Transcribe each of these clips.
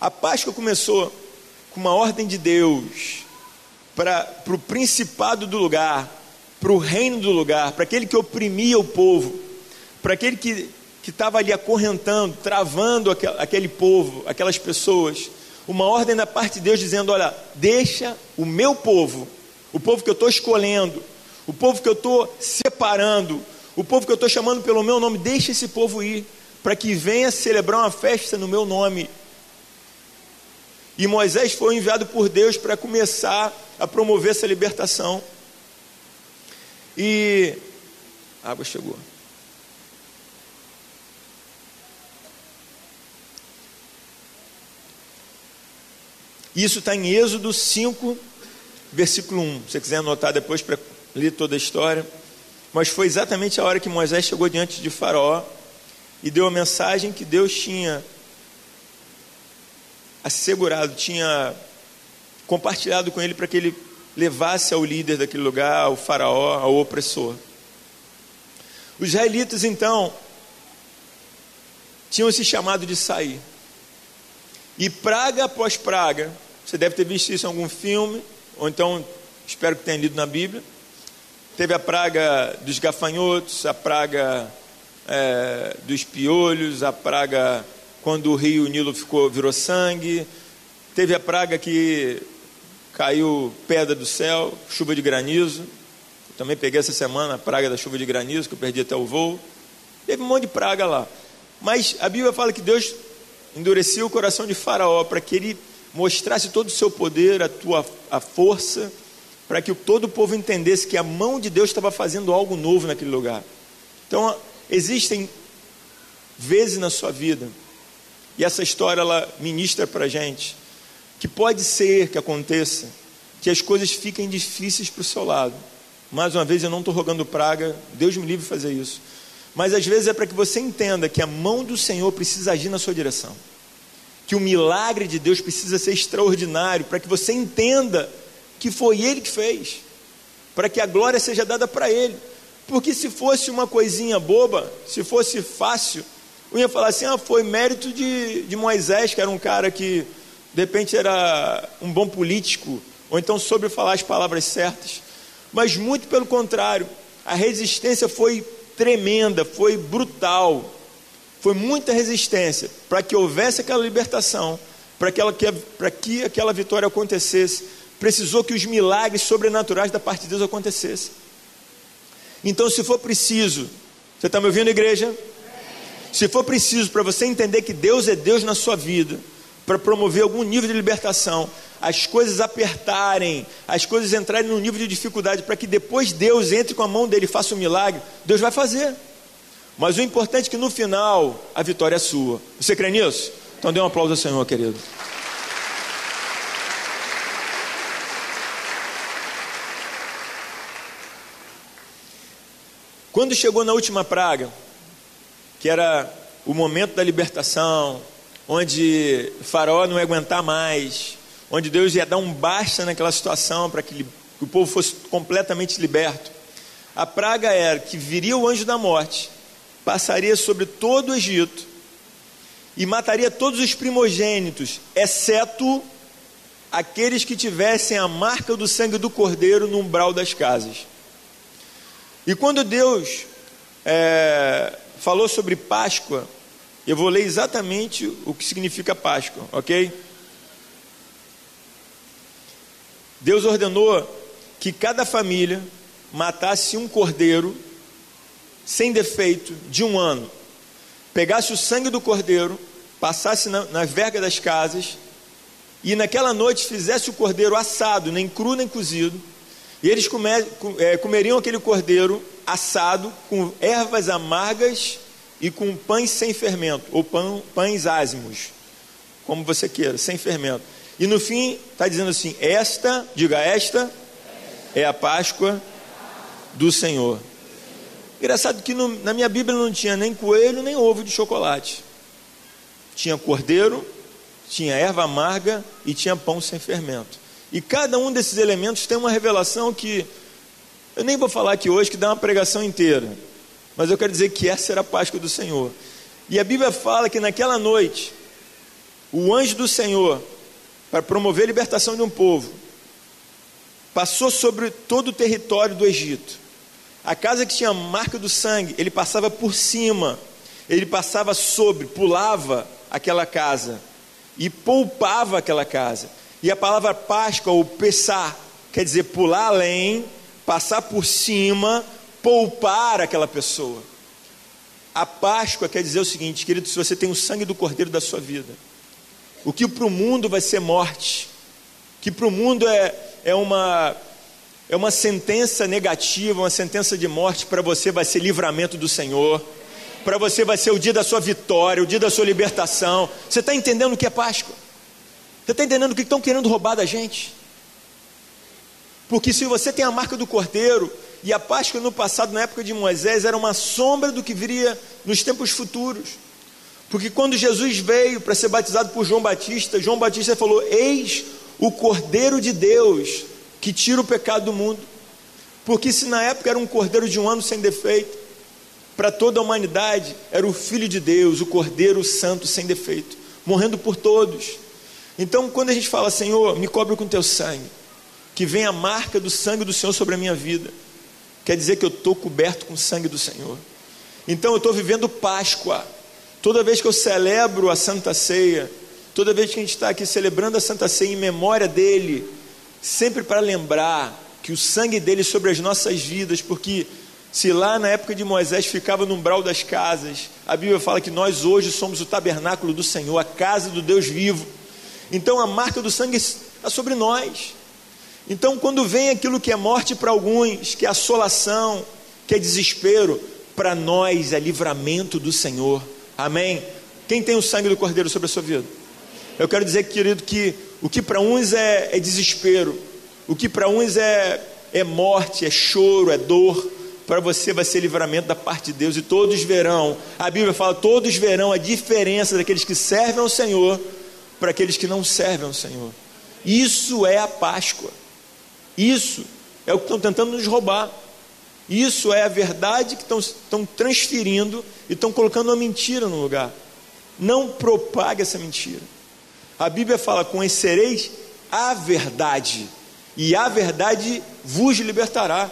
A Páscoa começou com uma ordem de Deus para o principado do lugar, para o reino do lugar, para aquele que oprimia o povo, para aquele que estava ali acorrentando, travando aquele povo, aquelas pessoas. Uma ordem da parte de Deus dizendo: olha, deixa o meu povo, o povo que eu estou escolhendo, o povo que eu estou separando, o povo que eu estou chamando pelo meu nome, deixa esse povo ir, para que venha celebrar uma festa no meu nome. E Moisés foi enviado por Deus para começar a promover essa libertação. E a água chegou. Isso está em Êxodo 5, versículo 1. Se você quiser anotar depois para ler toda a história. Mas foi exatamente a hora que Moisés chegou diante de Faraó e deu a mensagem que Deus tinha assegurado, tinha compartilhado com ele para que ele levasse ao líder daquele lugar, ao Faraó, ao opressor. Os israelitas então tinham esse chamado de sair. E praga após praga, você deve ter visto isso em algum filme, ou então espero que tenha lido na Bíblia. Teve a praga dos gafanhotos, a praga dos piolhos, a praga quando o rio Nilo virou sangue. Teve a praga que caiu pedra do céu, chuva de granizo. Eu também peguei essa semana a praga da chuva de granizo, que eu perdi até o voo. Teve um monte de praga lá. Mas a Bíblia fala que Deus endureceu o coração de Faraó para que ele mostrasse todo o seu poder, a força, para que todo o povo entendesse que a mão de Deus estava fazendo algo novo naquele lugar. Então, existem vezes na sua vida, e essa história ela ministra para a gente, que pode ser que aconteça, que as coisas fiquem difíceis para o seu lado. Mais uma vez, eu não estou rogando praga, Deus me livre de fazer isso. Mas às vezes é para que você entenda que a mão do Senhor precisa agir na sua direção, que o milagre de Deus precisa ser extraordinário, para que você entenda que foi Ele que fez, para que a glória seja dada para Ele. Porque se fosse uma coisinha boba, se fosse fácil, eu ia falar assim: foi mérito de Moisés, que era um cara que de repente era um bom político, ou então soube falar as palavras certas. Mas muito pelo contrário, a resistência foi tremenda, foi brutal, foi muita resistência para que houvesse aquela libertação, para que aquela vitória acontecesse. Precisou que os milagres sobrenaturais da parte de Deus acontecessem. Então, se for preciso, você está me ouvindo, igreja? Se for preciso para você entender que Deus é Deus na sua vida, para promover algum nível de libertação, as coisas apertarem, as coisas entrarem num nível de dificuldade, para que depois Deus entre com a mão dele e faça um milagre, Deus vai fazer. Mas o importante é que no final a vitória é sua. Você crê nisso? Então dê um aplauso ao Senhor, querido. Quando chegou na última praga, que era o momento da libertação, onde o Faraó não ia aguentar mais, onde Deus ia dar um basta naquela situação para que o povo fosse completamente liberto, a praga era que viria o anjo da morte, passaria sobre todo o Egito e mataria todos os primogênitos, exceto aqueles que tivessem a marca do sangue do cordeiro no umbral das casas. E quando Deus falou sobre Páscoa, eu vou ler exatamente o que significa Páscoa, ok? Deus ordenou que cada família matasse um cordeiro sem defeito de 1 ano, pegasse o sangue do cordeiro, passasse na verga das casas e naquela noite fizesse o cordeiro assado, nem cru nem cozido, e eles comeriam aquele cordeiro assado com ervas amargas e com pães sem fermento, ou pães ázimos, como você queira, sem fermento. E no fim está dizendo assim: esta é a Páscoa do Senhor. Engraçado que na minha Bíblia não tinha nem coelho nem ovo de chocolate. Tinha cordeiro, tinha erva amarga e tinha pão sem fermento. E cada um desses elementos tem uma revelação que eu nem vou falar aqui hoje, que dá uma pregação inteira, mas eu quero dizer que essa era a Páscoa do Senhor. E a Bíblia fala que naquela noite o anjo do Senhor, para promover a libertação de um povo, passou sobre todo o território do Egito. A casa que tinha a marca do sangue, ele passava por cima, ele passava sobre, pulava aquela casa e poupava aquela casa. E a palavra Páscoa, ou Pessá, quer dizer pular além, passar por cima, poupar aquela pessoa. A Páscoa quer dizer o seguinte, querido, se você tem o sangue do Cordeiro da sua vida, o que para o mundo vai ser morte, que para o mundo é uma sentença negativa, uma sentença de morte, para você vai ser livramento do Senhor, para você vai ser o dia da sua vitória, o dia da sua libertação. Você está entendendo o que é Páscoa? Você está entendendo o que estão querendo roubar da gente? Porque se você tem a marca do Cordeiro, e a Páscoa no passado, na época de Moisés, era uma sombra do que viria nos tempos futuros. Porque quando Jesus veio para ser batizado por João Batista falou: eis o Cordeiro de Deus, que tira o pecado do mundo. Porque se na época era um cordeiro de um ano sem defeito, para toda a humanidade era o Filho de Deus, o Cordeiro Santo sem defeito, morrendo por todos. Então quando a gente fala: Senhor, me cobre com teu sangue, que vem a marca do sangue do Senhor sobre a minha vida, quer dizer que eu estou coberto com o sangue do Senhor. Então eu estou vivendo Páscoa. Toda vez que eu celebro a Santa Ceia, toda vez que a gente está aqui celebrando a Santa Ceia em memória dele, sempre para lembrar que o sangue dele sobre as nossas vidas, porque se lá na época de Moisés ficava no umbral das casas, a Bíblia fala que nós hoje somos o tabernáculo do Senhor, a casa do Deus vivo. Então a marca do sangue está sobre nós. Então quando vem aquilo que é morte para alguns, que é assolação, que é desespero, para nós é livramento do Senhor. Amém? Quem tem o sangue do Cordeiro sobre a sua vida? Eu quero dizer, querido, que o que para uns é desespero, o que para uns é morte, é choro, é dor, para você vai ser livramento da parte de Deus. E todos verão, a Bíblia fala, todos verão a diferença daqueles que servem ao Senhor para aqueles que não servem ao Senhor. Isso é a Páscoa. Isso é o que estão tentando nos roubar. Isso é a verdade que estão transferindo e estão colocando uma mentira no lugar. Não propague essa mentira. A Bíblia fala: conhecereis a verdade, e a verdade vos libertará.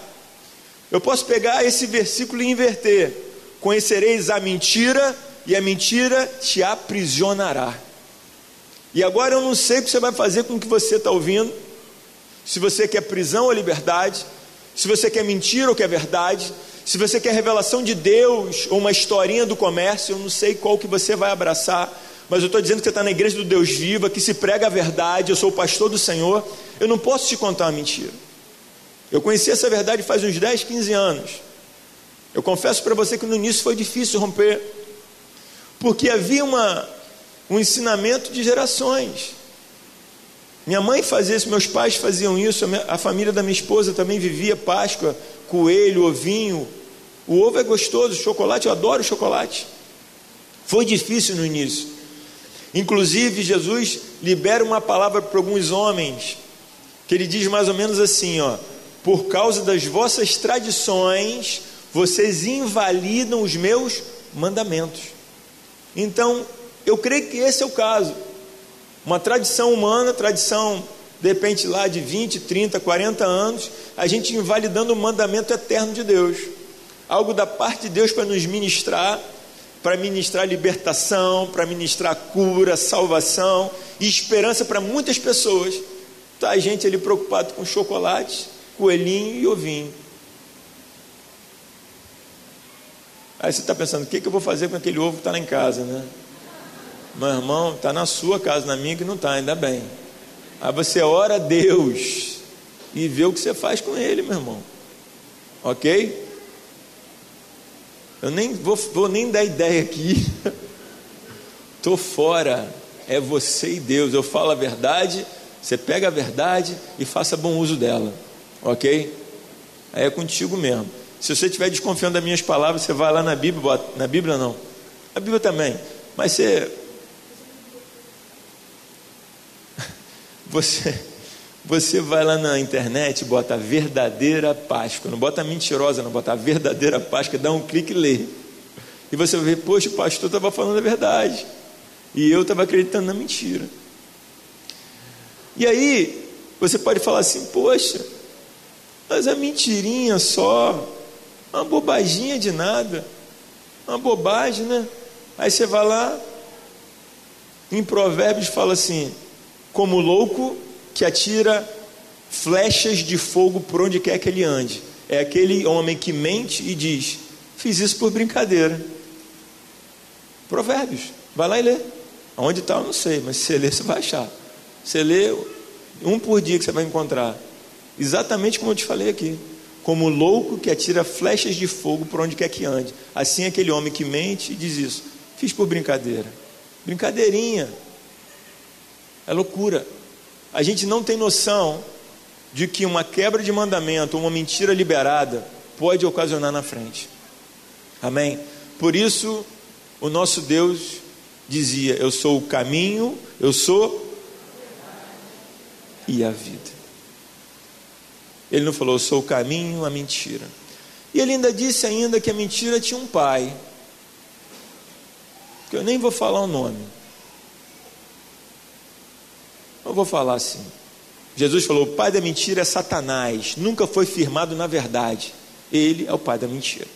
Eu posso pegar esse versículo e inverter: conhecereis a mentira, e a mentira te aprisionará. E agora eu não sei o que você vai fazer com o que você está ouvindo, se você quer prisão ou liberdade, se você quer mentira ou quer verdade, se você quer revelação de Deus ou uma historinha do comércio. Eu não sei qual que você vai abraçar, mas eu estou dizendo que você está na igreja do Deus vivo, que se prega a verdade. Eu sou o pastor do Senhor, eu não posso te contar uma mentira. Eu conheci essa verdade faz uns 10, 15 anos. Eu confesso para você que no início foi difícil romper, porque havia um ensinamento de gerações. Minha mãe fazia isso, meus pais faziam isso, a família da minha esposa também vivia Páscoa, coelho, ovinho. O ovo é gostoso, chocolate, eu adoro chocolate. Foi difícil no início. Inclusive Jesus libera uma palavra para alguns homens, que ele diz mais ou menos assim, ó: por causa das vossas tradições, vocês invalidam os meus mandamentos. Então, eu creio que esse é o caso. Uma tradição humana, tradição de repente lá de 20, 30, 40 anos, a gente invalidando o mandamento eterno de Deus. Algo da parte de Deus para nos ministrar, para ministrar libertação, para ministrar cura, salvação e esperança para muitas pessoas. Tá a gente ali preocupado com chocolate, coelhinho e ovinho. Aí você está pensando: o que eu vou fazer com aquele ovo que está lá em casa, né? Meu irmão, está na sua casa, na minha que não está, ainda bem. Aí você ora a Deus e vê o que você faz com ele, meu irmão. Ok? Eu nem vou nem dar ideia aqui. Estou fora. É você e Deus. Eu falo a verdade, você pega a verdade e faça bom uso dela. Ok? Aí é contigo mesmo. Se você estiver desconfiando das minhas palavras, você vai lá na Bíblia, bota, na Bíblia não, na Bíblia também, mas você vai lá na internet, bota a verdadeira Páscoa, não bota a mentirosa, não, bota a verdadeira Páscoa, dá um clique e lê, e você vai ver: poxa, o pastor estava falando a verdade. E eu estava acreditando na mentira. E aí, você pode falar assim: poxa, mas a mentirinha só, uma bobaginha de nada, uma bobagem, né? Aí você vai lá, em Provérbios fala assim: como louco que atira flechas de fogo por onde quer que ele ande. É aquele homem que mente e diz: fiz isso por brincadeira. Provérbios, vai lá e lê. Onde está eu não sei, mas se você ler, você vai achar. Você lê um por dia que você vai encontrar. Exatamente como eu te falei aqui. Como louco que atira flechas de fogo por onde quer que ande. Assim é aquele homem que mente e diz isso: fiz por brincadeira. Brincadeirinha. É loucura. A gente não tem noção de que uma quebra de mandamento, uma mentira liberada, pode ocasionar na frente. Amém? Por isso, o nosso Deus dizia: eu sou o caminho, eu sou e a vida. Ele não falou: eu sou o caminho, a mentira. E ele ainda disse ainda que a mentira tinha um pai, que eu nem vou falar o nome. Eu vou falar assim. Jesus falou: o pai da mentira é Satanás, nunca foi firmado na verdade. Ele é o pai da mentira.